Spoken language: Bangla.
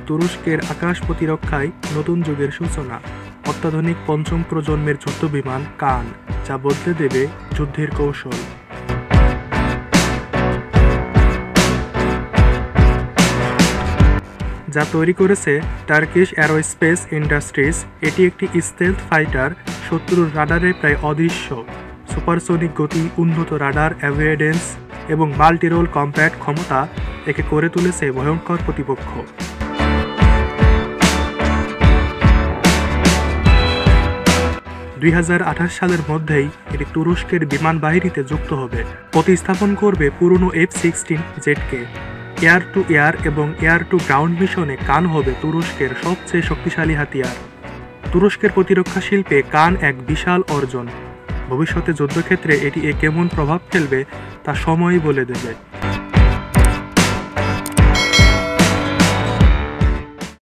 তুরস্কের আকাশ প্রতিরক্ষায় নতুন যুগের সূচনা। অত্যাধুনিক পঞ্চম প্রজন্মের যুদ্ধবিমান কান, যা বদলে দেবে যুদ্ধের কৌশল। যা তৈরি করেছে টার্কিশ অ্যারোস্পেস ইন্ডাস্ট্রিজ। এটি একটি স্টেলথ ফাইটার, শত্রুর রাডারে প্রায় অদৃশ্য। সুপারসোনিক গতি, উন্নত রাডার অ্যাভয়েডেন্স এবং মাল্টিরোল কম্প্যাক্ট ক্ষমতা একে করে তুলেছে ভয়ঙ্কর প্রতিপক্ষ। 2028 সালের মধ্যেই এটি তুরস্কের বিমান বাহিনীতে যুক্ত হবে। প্রতিস্থাপন করবে পুরনো F-16 জেটকে। এয়ার টু এয়ার এবং এয়ার টু গ্রাউন্ড মিশনে কান হবে তুরস্কের সবচেয়ে শক্তিশালী হাতিয়ার। তুরস্কের প্রতিরক্ষা শিল্পে কান এক বিশাল অর্জন। ভবিষ্যতে যুদ্ধক্ষেত্রে এটি কেমন প্রভাব ফেলবে তা সময়ই বলে দেবে।